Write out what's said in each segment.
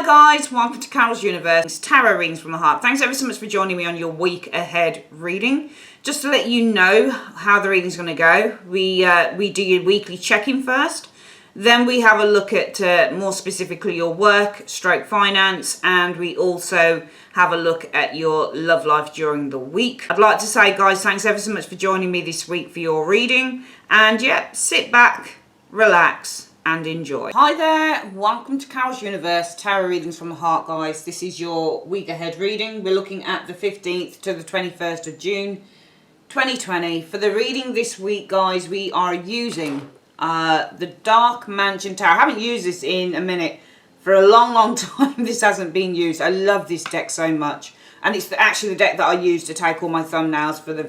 Hi guys, welcome to Carol's Universe. It's tarot readings from the heart. Thanks ever so much for joining me on your week ahead reading. Just to let you know how the reading's going to go, we do your weekly check-in first. Then we have a look at more specifically your work, stroke finance, and we also have a look at your love life during the week. I'd like to say, guys, thanks ever so much for joining me this week for your reading. And yeah, sit back, relax, and enjoy. Hi there, welcome to Carol's Universe, tarot readings from the heart, guys. This is your week ahead reading. We're looking at the 15th to the 21st of June 2020. For the reading this week, guys, we are using the Dark Mansion Tarot. I haven't used this in a minute. For a long time this hasn't been used. I love this deck so much, and it's actually the deck that I use to take all my thumbnails for the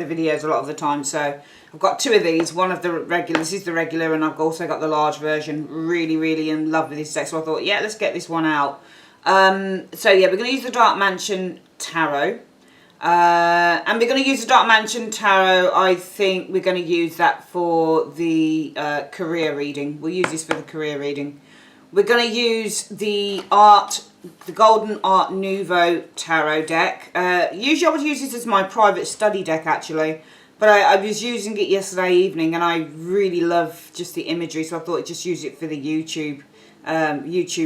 videos a lot of the time. So I've got two of these, one of the regular, this is the regular, and I've also got the large version. Really in love with this deck, so I thought, yeah, let's get this one out. So yeah, we're going to use the Dark Mansion Tarot. And we're going to use the Dark Mansion Tarot. I think we're going to use that for the career reading. We'll use this for the career reading. We're going to use the Golden Art Nouveau Tarot deck. Usually I would use this as my private study deck, actually. But I was using it yesterday evening, and I really love just the imagery, so I thought I'd just use it for the YouTube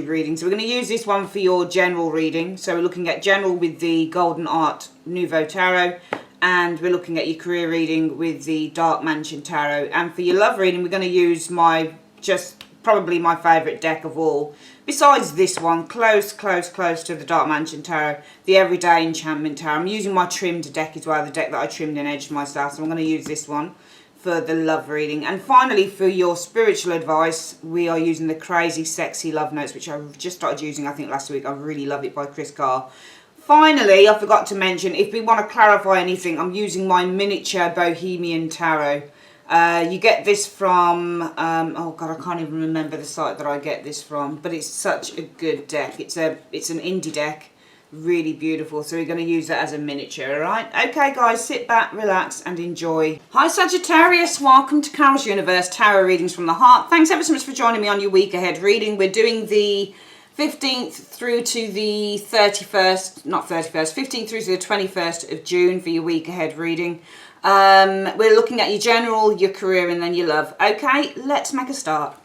reading. So we're going to use this one for your general reading. So we're looking at general with the Golden Art Nouveau Tarot, and we're looking at your career reading with the Dark Mansion Tarot. And for your love reading, we're going to use probably my favourite deck of all, besides this one, close to the Dark Mansion Tarot, the Everyday Enchantment Tarot. I'm using my trimmed deck as well, the deck that I trimmed and edged myself, so I'm going to use this one for the love reading. And finally, for your spiritual advice, we are using the Crazy Sexy Love Notes, which I just started using, I think, last week. I really love it, by Chris Carr. Finally, I forgot to mention, if we want to clarify anything, I'm using my miniature Bohemian Tarot. You get this from, oh God, I can't even remember the site that I get this from, but it's such a good deck. It's an indie deck, really beautiful. So we're going to use that as a miniature, all right? Okay, guys, sit back, relax, and enjoy. Hi, Sagittarius. Welcome to Carol's Universe, tarot readings from the heart. Thanks ever so much for joining me on your week ahead reading. We're doing the 15th through to the 31st, not 31st, 15th through to the 21st of June for your week ahead reading. We're looking at your general, your career, and then your love. Okay, let's make a start.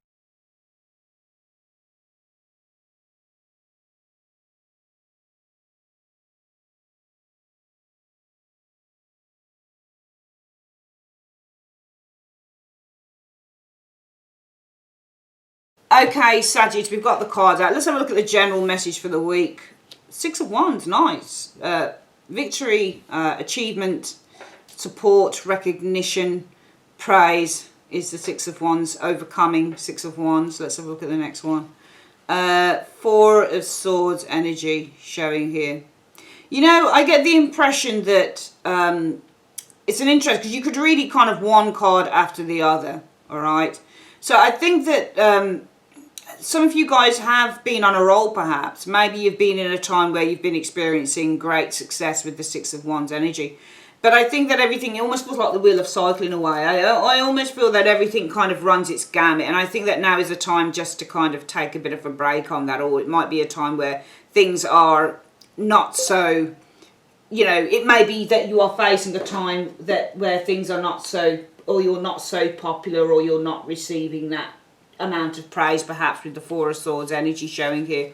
Okay, Sagittarius, we've got the cards out. Let's have a look at the general message for the week. Six of Wands, nice. Victory, achievement, support, recognition, praise is the Six of Wands. Overcoming, Six of Wands. Let's have a look at the next one. Four of Swords energy showing here. You know, I get the impression that it's an interest, because you could read it kind of one card after the other, all right? So I think that some of you guys have been on a roll, perhaps. Maybe you've been in a time where you've been experiencing great success with the Six of Wands energy. But I think that everything, it almost feels like the wheel of cycle in a way. I almost feel that everything kind of runs its gamut. And I think that now is a time just to kind of take a bit of a break on that. Or it might be a time where things are not so, you know, it may be that you are facing a time where things are not so, or you're not so popular, or you're not receiving that amount of praise, perhaps, with the Four of Swords energy showing here.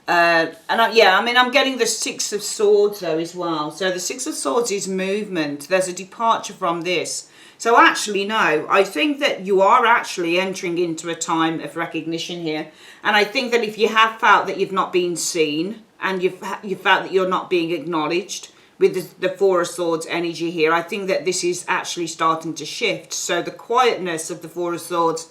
I'm getting the Six of Swords though as well. So the Six of Swords is movement. There's a departure from this. So actually, no, I think that you are actually entering into a time of recognition here. And I think that if you have felt that you've not been seen, and you felt that you're not being acknowledged with the Four of Swords energy here, I think that this is actually starting to shift. So the quietness of the Four of Swords,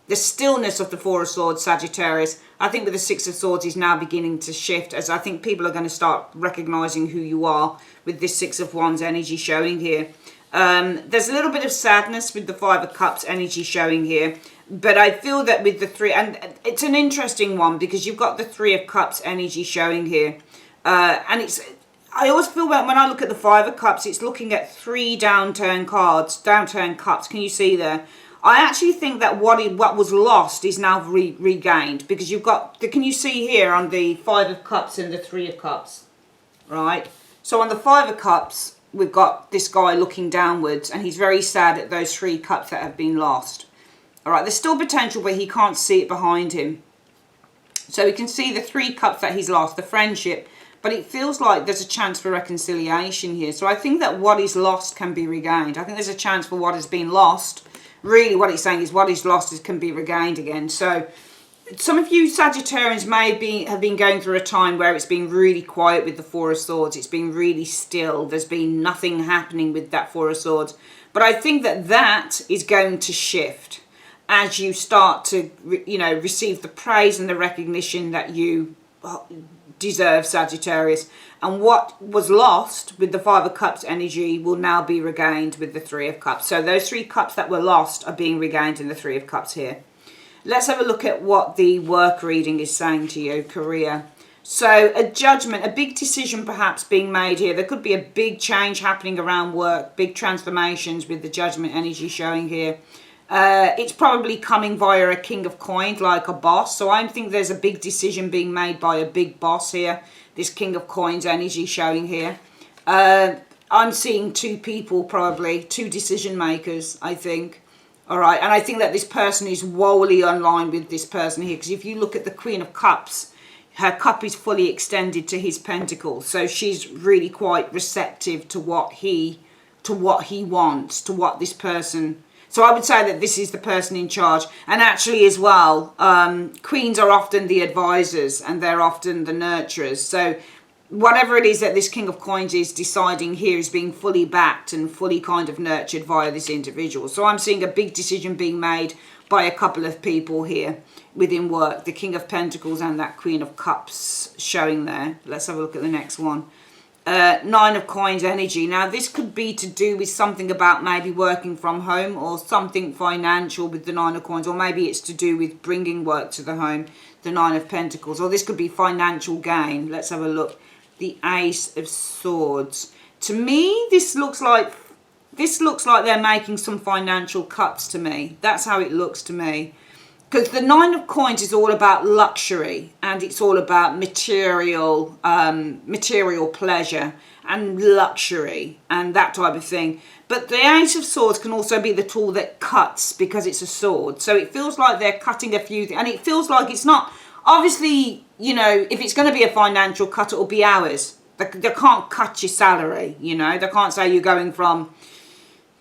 the stillness of the Four of Swords, Sagittarius, I think with the Six of Swords is now beginning to shift, as I think people are going to start recognising who you are with this Six of Wands energy showing here. There's a little bit of sadness with the Five of Cups energy showing here, but I feel that with the three, and it's an interesting one because you've got the Three of Cups energy showing here, and I always feel that when I look at the Five of Cups, it's looking at three downturned cards, downturned cups. Can you see there? I actually think that what was lost is now regained, because you've got, can you see here on the Five of Cups and the Three of Cups, right? So on the Five of Cups, we've got this guy looking downwards, and he's very sad at those 3 cups that have been lost. All right, there's still potential, but he can't see it behind him. So we can see the 3 cups that he's lost, the friendship, but it feels like there's a chance for reconciliation here. So I think that what is lost can be regained. I think there's a chance for what has been lost. Really what it's saying is what is lost can be regained again. So some of you Sagittarians have been going through a time where it's been really quiet with the Four of Swords. It's been really still. There's been nothing happening with that Four of Swords. But I think that that is going to shift as you start to, receive the praise and the recognition that you deserve, Sagittarius. And what was lost with the Five of Cups energy will now be regained with the Three of Cups. So those 3 cups that were lost are being regained in the Three of Cups here. Let's have a look at what the work reading is saying to you, career. So a judgment, a big decision perhaps being made here. There could be a big change happening around work, big transformations with the judgment energy showing here. It's probably coming via a King of Coins, like a boss. So I think there's a big decision being made by a big boss here. This King of Coins energy showing here. I'm seeing 2 people, probably 2 decision makers, I think. All right, and I think that this person is woefully online with this person here, because if you look at the Queen of Cups, her cup is fully extended to his pentacles. So she's really quite receptive to what he wants, to what this person. So I would say that this is the person in charge. And actually as well, queens are often the advisors and they're often the nurturers. So whatever it is that this King of Coins is deciding here is being fully backed and fully kind of nurtured via this individual. So I'm seeing a big decision being made by a couple of people here within work. The King of Pentacles and that Queen of Cups showing there. Let's have a look at the next one. 9 of Coins energy. Now this could be to do with something about maybe working from home or something financial with the 9 of Coins, or maybe it's to do with bringing work to the home, the 9 of Pentacles, or this could be financial gain. Let's have a look. The Ace of Swords. To me, this looks like they're making some financial cuts to me. That's how it looks to me. Because the 9 of Coins is all about luxury, and it's all about material pleasure and luxury and that type of thing. But the Ace of Swords can also be the tool that cuts, because it's a sword. So it feels like they're cutting a few things, and it feels like it's not, obviously, if it's going to be a financial cut, it'll be hours. They can't cut your salary, They can't say you're going from,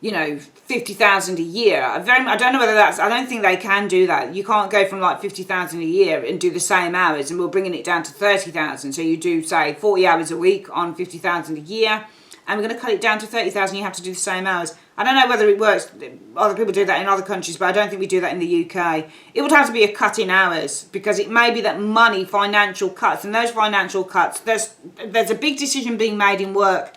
50,000 a year. I don't know whether I don't think they can do that. You can't go from like 50,000 a year and do the same hours, and we're bringing it down to 30,000. So you do, say, 40 hours a week on 50,000 a year, and we're going to cut it down to 30,000. You have to do the same hours. I don't know whether it works. Other people do that in other countries, but I don't think we do that in the UK. It would have to be a cut in hours, because it may be that money, financial cuts, and those financial cuts, there's a big decision being made in work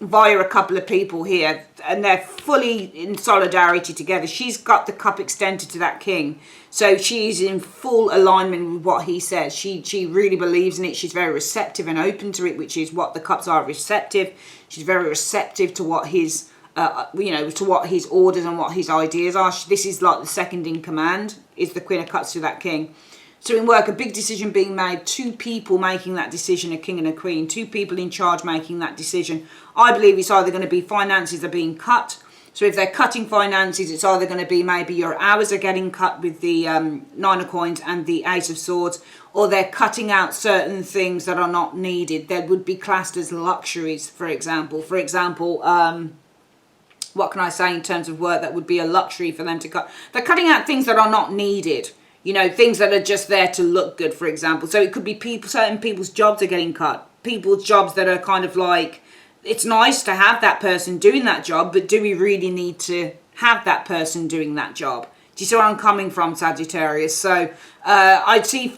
via a couple of people here, and they're fully in solidarity together. She's got the cup extended to that king, so she's in full alignment with what he says. She really believes in it. She's very receptive and open to it, which is what the cups are, receptive. She's very receptive to what his to what his orders and what his ideas are. This is like the second in command, is the Queen of Cups to that king. So in work, a big decision being made, 2 people making that decision, a king and a queen, 2 people in charge making that decision. I believe it's either going to be finances are being cut. So if they're cutting finances, it's either going to be maybe your hours are getting cut with the 9 of Coins and the Ace of Swords, or they're cutting out certain things that are not needed. That would be classed as luxuries, for example. For example, what can I say in terms of work that would be a luxury for them to cut? They're cutting out things that are not needed. Things that are just there to look good, for example. So it could be certain people's jobs are getting cut. People's jobs that are kind of like, it's nice to have that person doing that job, but do we really need to have that person doing that job? Do you see where I'm coming from, Sagittarius? So I'd see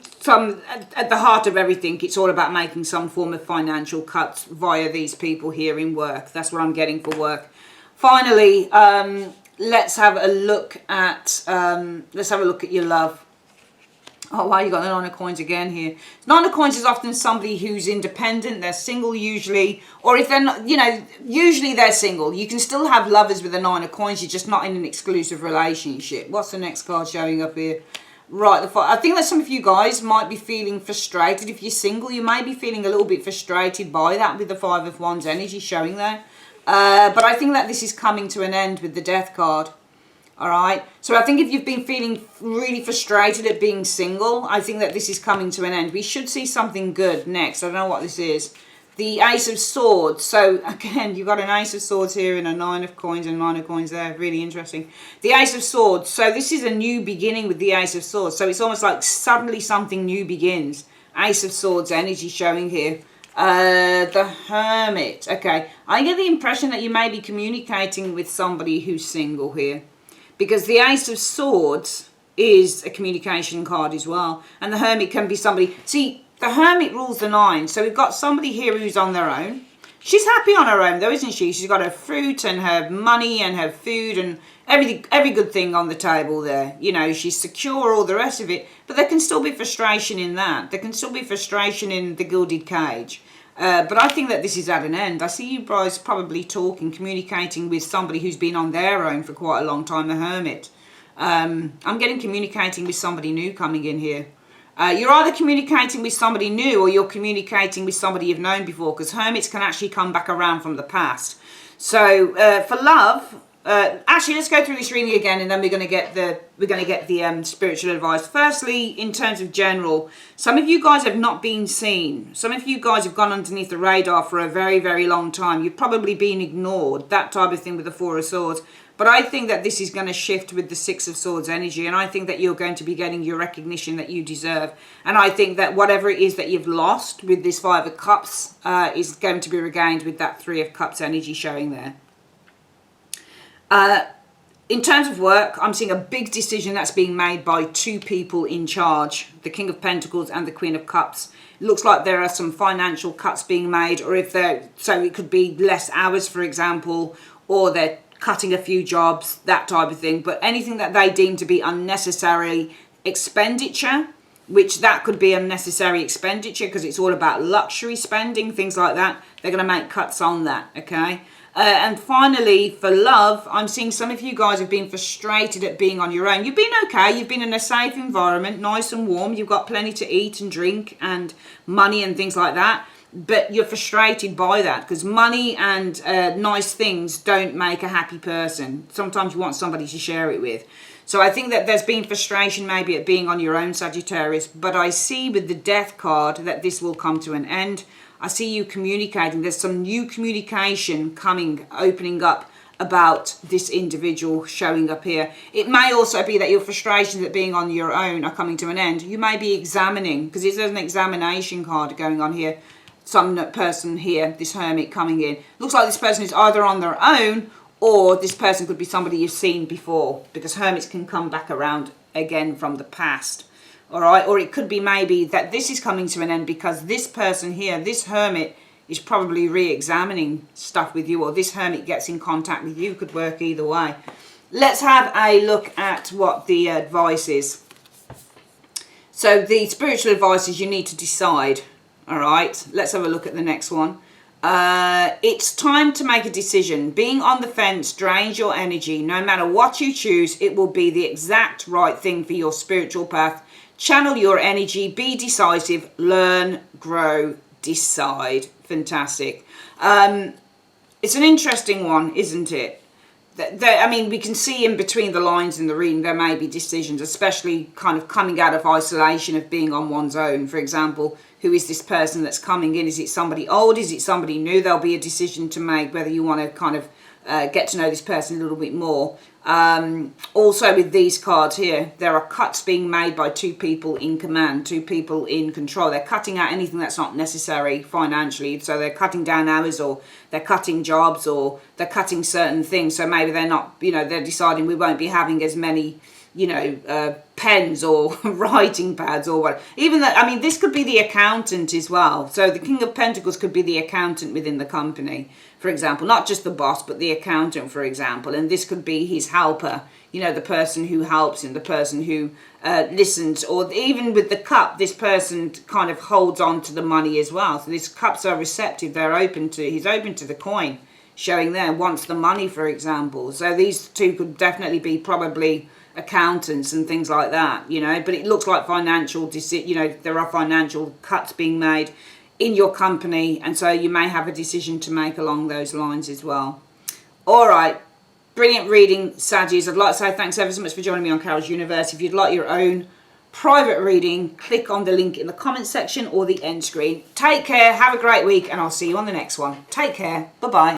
at the heart of everything, it's all about making some form of financial cuts via these people here in work. That's what I'm getting for work. Finally, let's have a look at your love. Oh, wow, you got the Nine of Coins again here. Nine of Coins is often somebody who's independent. They're single usually. Or if they're not, usually they're single. You can still have lovers with the Nine of Coins. You're just not in an exclusive relationship. What's the next card showing up here? Right, I think that some of you guys might be feeling frustrated. If you're single, you may be feeling a little bit frustrated by that with the Five of Wands energy showing there. But I think that this is coming to an end with the Death card. All right. So I think if you've been feeling really frustrated at being single, I think that this is coming to an end. We should see something good next. I don't know what this is. The Ace of Swords. So again, you've got an Ace of Swords here and a Nine of Coins and Nine of Coins there. Really interesting. The Ace of Swords. So this is a new beginning with the Ace of Swords. So it's almost like suddenly something new begins. Ace of Swords energy showing here. The Hermit. Okay. I get the impression that you may be communicating with somebody who's single here. Because the Ace of Swords is a communication card as well. And the Hermit can be somebody... See, the Hermit rules the 9. So we've got somebody here who's on their own. She's happy on her own though, isn't she? She's got her fruit and her money and her food and every good thing on the table there. She's secure, all the rest of it. But there can still be frustration in that. There can still be frustration in the gilded cage. But I think that this is at an end. I see you guys probably talking, communicating with somebody who's been on their own for quite a long time, the Hermit. I'm getting communicating with somebody new coming in here. You're either communicating with somebody new or you're communicating with somebody you've known before, because Hermits can actually come back around from the past. So for love... actually, let's go through this reading again, and then we're going to get the spiritual advice. Firstly, in terms of general, some of you guys have not been seen. Some of you guys have gone underneath the radar for a very, very long time. You've probably been ignored, that type of thing with the Four of Swords. But I think that this is going to shift with the Six of Swords energy, and I think that you're going to be getting your recognition that you deserve. And I think that whatever it is that you've lost with this Five of Cups is going to be regained with that Three of Cups energy showing there. In terms of work, I'm seeing a big decision that's being made by two people in charge, the King of Pentacles and the Queen of Cups. It looks like there are some financial cuts being made, or so it could be less hours, for example, or they're cutting a few jobs, that type of thing. But anything that they deem to be unnecessary expenditure, which that could be unnecessary expenditure because it's all about luxury spending, things like that, they're going to make cuts on that, okay? And finally, for love, I'm seeing some of you guys have been frustrated at being on your own. You've been okay. You've been in a safe environment, nice and warm. You've got plenty to eat and drink and money and things like that. But you're frustrated by that because money and nice things don't make a happy person. Sometimes you want somebody to share it with. So I think that there's been frustration maybe at being on your own, Sagittarius. But I see with the Death card that this will come to an end. I see you communicating. There's some new communication coming, opening up about this individual showing up here. It may also be that your frustrations at being on your own are coming to an end. You may be examining, because there's an examination card going on here. Some person here, this Hermit coming in. Looks like this person is either on their own or this person could be somebody you've seen before, because Hermits can come back around again from the past. All right, or it could be maybe that this is coming to an end because this person here, this Hermit, is probably re-examining stuff with you, or this Hermit gets in contact with you. Could work either way. Let's have a look at what the advice is. So the spiritual advice is you need to decide. All right, let's have a look at the next one. It's time to make a decision. Being on the fence drains your energy. No matter what you choose, it will be the exact right thing for your spiritual path. Channel your energy, be decisive, learn, grow, decide. Fantastic. It's an interesting one, isn't it? I mean, we can see in between the lines in the reading, there may be decisions, especially kind of coming out of isolation of being on one's own. For example, who is this person that's coming in? Is it somebody old? Is it somebody new? There'll be a decision to make whether you want to kind of get to know this person a little bit more. Also with these cards here, there are cuts being made by two people in command, two people in control. They're cutting out anything that's not necessary financially. So they're cutting down hours, or they're cutting jobs, or they're cutting certain things. So maybe they're not, they're deciding we won't be having as many pens or writing pads or what. Even that, I mean, this could be the accountant as well. So the King of Pentacles could be the accountant within the company, for example, not just the boss, but the accountant, for example. And this could be his helper, the person who helps him, the person who listens, or even with the cup, this person kind of holds on to the money as well. So these cups are receptive. He's open to the coin, showing there, wants the money, for example. So these two could definitely be probably accountants and things like that, but it looks like there are financial cuts being made in your company, and so you may have a decision to make along those lines as well. All right, brilliant reading, Saggies. I'd like to say thanks ever so much for joining me on Carol's Universe. If you'd like your own private reading, click on the link in the comment section or the end screen. Take care, have a great week, and I'll see you on the next one. Take care, bye-bye.